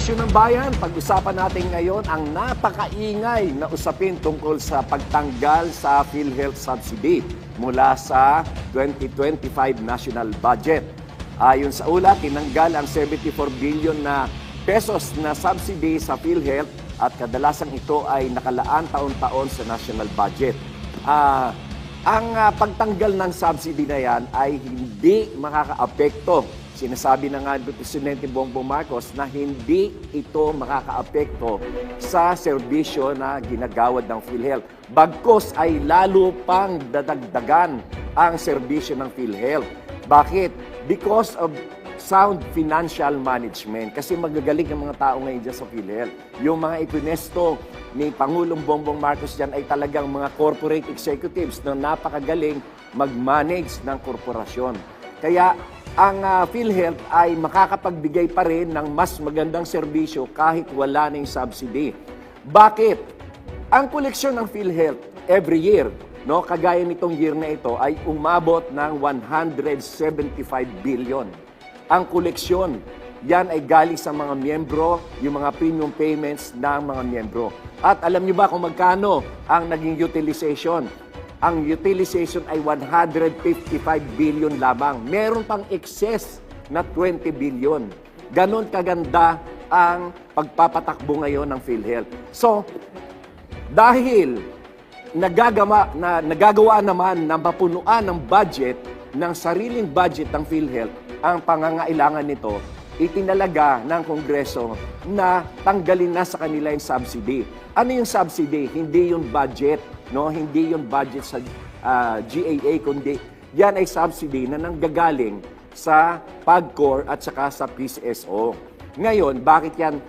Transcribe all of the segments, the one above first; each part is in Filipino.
Isyu ng Bayan, pag-usapan natin ngayon ang napakaingay na usapin tungkol sa pagtanggal sa PhilHealth subsidy mula sa 2025 national budget. Ayon sa ulat, tinanggal ang 74 billion na pesos na subsidy sa PhilHealth at kadalasang ito ay nakalaan taon-taon sa national budget. Ang pagtanggal ng subsidy na yan ay hindi makakaapekto. Sinasabi na nga ni Presidente Bongbong Marcos na hindi ito makakaapekto sa serbisyo na ginagawad ng PhilHealth. Bagkus ay lalo pang dadagdagan ang serbisyo ng PhilHealth. Bakit? Because of sound financial management. Kasi magagaling ang mga tao ngayon dyan sa PhilHealth. Yung mga ipinesto ni Pangulong Bongbong Marcos dyan ay talagang mga corporate executives na napakagaling mag-manage ng korporasyon. Kaya ang PhilHealth ay makakapagbigay pa rin ng mas magandang serbisyo kahit wala na yung subsidy. Bakit? Ang koleksyon ng PhilHealth every year, no, kagaya nitong year na ito, ay umabot ng 175 billion. Ang koleksyon, yan ay galing sa mga miyembro, yung mga premium payments ng mga miyembro. At alam niyo ba kung magkano ang naging utilization? Ang utilization ay 155 billion lamang. Meron pang excess na 20 billion. Ganon kaganda ang pagpapatakbo ngayon ng PhilHealth. So, dahil nagagawa naman na mapunuan ng budget, ng sariling budget ng PhilHealth, ang pangangailangan nito, itinalaga ng Kongreso na tanggalin na sa kanila yung subsidy. Ano yung subsidy? Hindi yung budget, no? Hindi yung budget sa GAA, kundi yan ay subsidy na nanggagaling sa PAGCOR at saka sa PCSO. Ngayon, bakit yan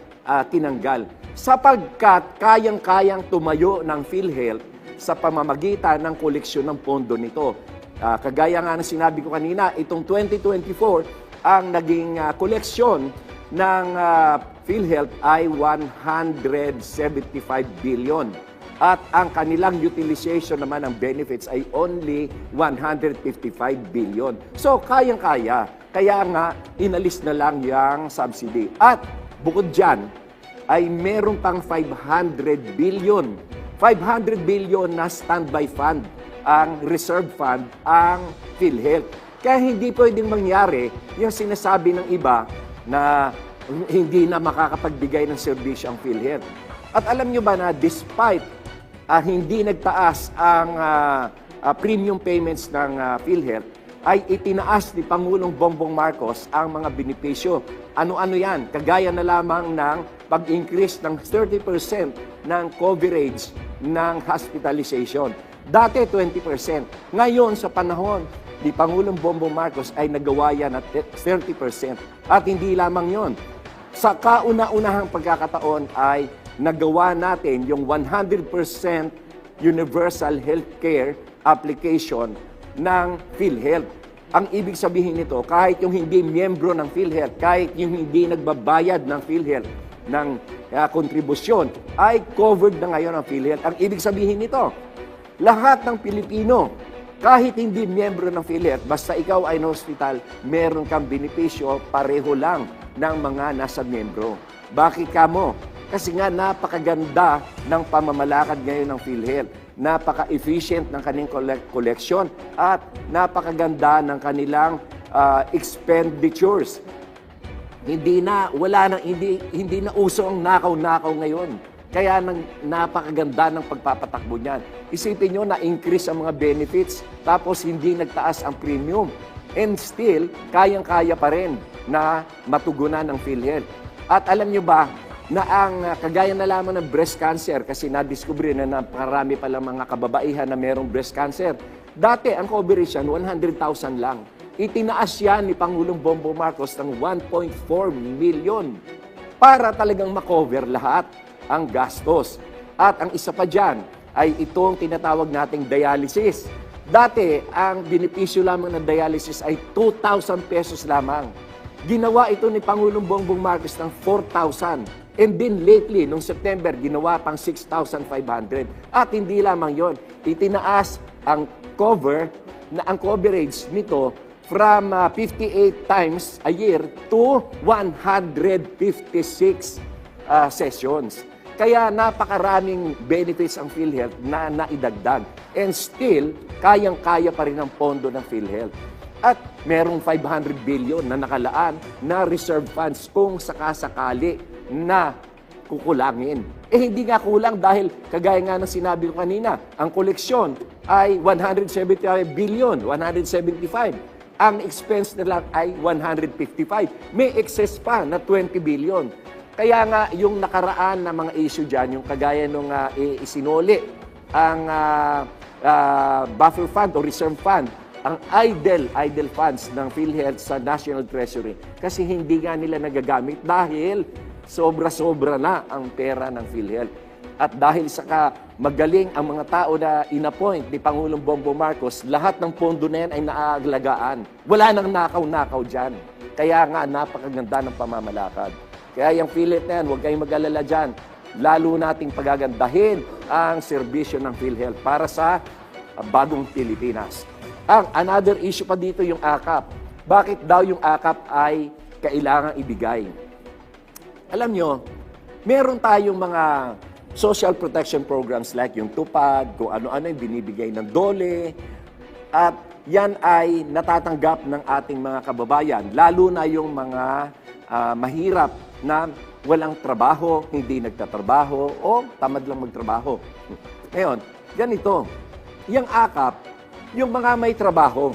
tinanggal? Sapagkat kayang-kayang tumayo ng PhilHealth sa pamamagitan ng koleksyon ng pondo nito. Kagaya nga na sinabi ko kanina, itong 2024, ang naging koleksyon ng PhilHealth ay 175 billion. At ang kanilang utilization naman ng benefits ay only 155 billion. So, kayang-kaya. Kaya nga, inalis na lang yung subsidy. At bukod dyan, ay meron pang 500 billion. 500 billion na standby fund, ang reserve fund, ang PhilHealth. Kaya hindi pwedeng mangyari yung sinasabi ng iba na hindi na makakapagbigay ng serbisyo ang PhilHealth. At alam nyo ba na despite hindi nagtaas ang premium payments ng PhilHealth, ay itinaas ni Pangulong Bongbong Marcos ang mga benepisyo. Ano-ano yan? Kagaya na lamang ng pag-increase ng 30% ng coverage ng hospitalization. Dati 20%. Ngayon sa panahon ni Pangulong Bongbong Marcos ay nagawa yan at 30%. At hindi lamang yon. Sa kauna-unahang pagkakataon ay nagawa natin yung 100% universal healthcare application ng PhilHealth. Ang ibig sabihin nito, kahit yung hindi miyembro ng PhilHealth, kahit yung hindi nagbabayad ng PhilHealth ng kontribusyon, ay covered na ngayon ng PhilHealth. Ang ibig sabihin nito, lahat ng Pilipino, kahit hindi miyembro ng PhilHealth, basta ikaw ay na-hospital, meron kang benepisyo pareho lang ng mga nasa miyembro. Bakit ka mo? Kasi nga napakaganda ng pamamalakad ngayon ng PhilHealth. Napaka-efficient ng kanilang collection at napakaganda ng kanilang expenditures. Hindi na uso ang nakaw-nakaw ngayon. Kaya napakaganda ng pagpapatakbo niyan. Isipin nyo na increase ang mga benefits tapos hindi nagtaas ang premium. And still, kayang-kaya pa rin na matugunan ng PhilHealth. At alam nyo ba, na ang kagaya na lamang ng breast cancer, kasi nadiskubre na napakarami palang mga kababaihan na merong breast cancer. Dati, ang coverage yan, 100,000 lang. Itinaas yan ni Pangulong Bongbong Marcos ng 1.4 million para talagang makover lahat ang gastos. At ang isa pa dyan ay itong tinatawag nating dialysis. Dati, ang benepisyo lamang ng dialysis ay 2,000 pesos lamang. Ginawa ito ni Pangulong Bongbong Marcos ng 4,000. And then lately, noong September, ginawa pang 6,500. At hindi lamang yon, itinaas ang coverage nito from 58 times a year to 156 sessions. Kaya napakaraming benefits ang PhilHealth na naidagdag. And still, kayang-kaya pa rin ang pondo ng PhilHealth. At merong 500 billion na nakalaan na reserve funds kung sakasakali na kukulangin. Hindi nga kulang dahil kagaya nga ng sinabi ko kanina, ang koleksyon ay 175 billion, 175. Ang expense na lang ay 155. May excess pa na 20 billion. Kaya nga yung nakaraan na mga issue dyan, yung kagaya nung isinuli ang buffer fund o reserve fund, ang idle funds ng PhilHealth sa National Treasury kasi hindi nga nila nagagamit dahil sobra-sobra na ang pera ng PhilHealth. At dahil sa magaling ang mga tao na inappoint ni Pangulong Bongbong Marcos, lahat ng pondo na yan ay naaaglagaan. Wala nang nakaw-nakaw dyan. Kaya nga napakaganda ng pamamalakad. Kaya yung PhilHealth na yan, huwag kayong mag-alala dyan. Lalo nating pagagandahin ang serbisyo ng PhilHealth para sa bagong Pilipinas. Another issue pa dito yung AKAP. Bakit daw yung AKAP ay kailangang ibigay? Alam nyo, meron tayong mga social protection programs like yung TUPAD, kung ano-ano yung binibigay ng DOLE, at yan ay natatanggap ng ating mga kababayan, lalo na yung mga mahirap na walang trabaho, hindi nagtatrabaho, o tamad lang magtrabaho. Ngayon, ganito, yung AKAP, yung mga may trabaho,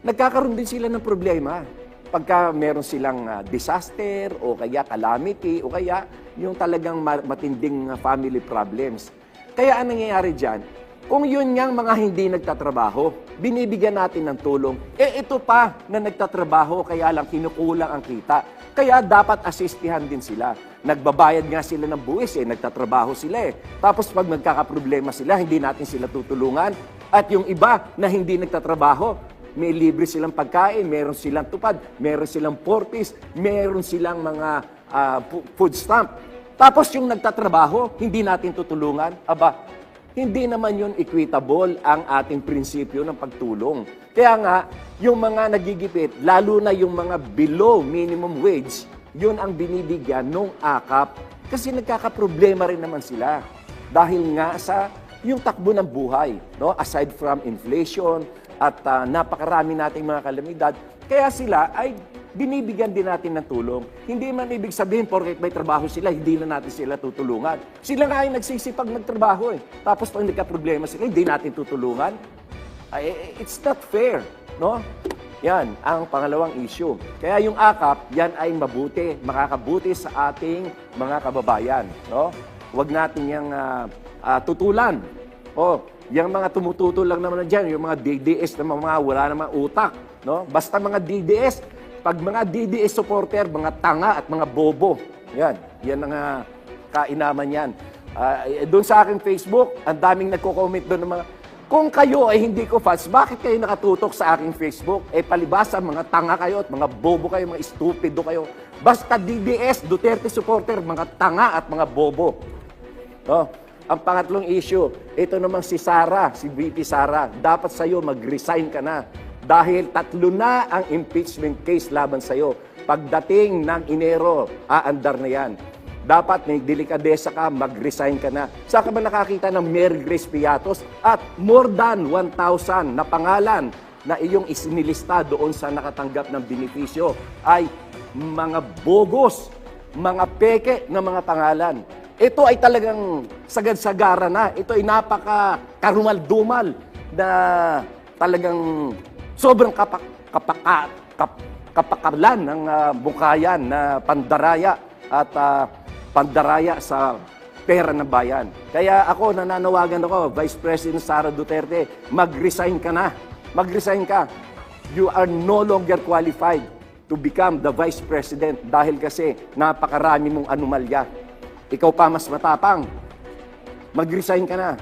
nagkakaroon din sila ng problema. Pagka meron silang disaster, o kaya calamity, o kaya yung talagang matinding family problems. Kaya ang nangyayari dyan, kung yun ngang mga hindi nagtatrabaho, binibigyan natin ng tulong, ito pa na nagtatrabaho, kaya lang kinukulang ang kita. Kaya dapat asistihan din sila. Nagbabayad nga sila ng buwis, nagtatrabaho sila . Tapos pag nagkakaproblema sila, hindi natin sila tutulungan. At yung iba na hindi nagtatrabaho, may libre silang pagkain, meron silang tupad, meron silang portis, meron silang mga food stamp. Tapos yung nagtatrabaho, hindi natin tutulungan. Hindi naman yun equitable ang ating prinsipyo ng pagtulong. Kaya nga, yung mga nagigipit, lalo na yung mga below minimum wage, yun ang binibigyan ng AKAP kasi nagkakaproblema rin naman sila. Dahil nga sa yung takbo ng buhay, no? Aside from inflation at napakarami nating mga kalamidad, kaya sila ay binibigyan din natin ng tulong. Hindi man ibig sabihin, porket may trabaho sila, hindi na natin sila tutulungan. Sila nga ay nagsisipag magtrabaho . Tapos pag nagka-problema sila, hindi natin tutulungan. It's not fair, no? Yan ang pangalawang issue. Kaya yung AKAP, yan ay mabuti, makakabuti sa ating mga kababayan, no? Huwag natin yung tutulan. Yung mga tumututol lang naman dyan, yung mga DDS na mga wala namang utak, no? Basta mga DDS, pag mga DDS supporter, mga tanga at mga bobo, yan ang kainaman yan. Doon sa aking Facebook, ang daming nagko-comment doon ng mga, kung kayo ay hindi ko fans, bakit kayo nakatutok sa aking Facebook? Palibasa, mga tanga kayo at mga bobo kayo, mga stupido kayo. Basta DDS, Duterte supporter, mga tanga at mga bobo. No? Ang pangatlong issue, ito namang si Sara, si VP Sara, dapat sa'yo mag-resign ka na. Dahil 3 na ang impeachment case laban sa'yo. Pagdating ng Enero, aandar na yan. Dapat may delikadesa ka, mag-resign ka na. Saan ka ba nakakita ng Mary Grace Piatos at more than 1,000 na pangalan na iyong isinilista doon sa nakatanggap ng benepisyo ay mga bogus, mga peke na mga pangalan. Ito ay talagang sagad-sagara na. Ito ay napaka-karumal-dumal na talagang sobrang kapakalan ng bukayan na pandaraya at pandaraya sa pera ng bayan. Kaya ako, nananawagan ako, Vice President Sara Duterte, mag-resign ka na. Mag-resign ka. You are no longer qualified to become the Vice President dahil kasi napakarami mong anomalya. Ikaw pa mas matapang. Mag-resign ka na.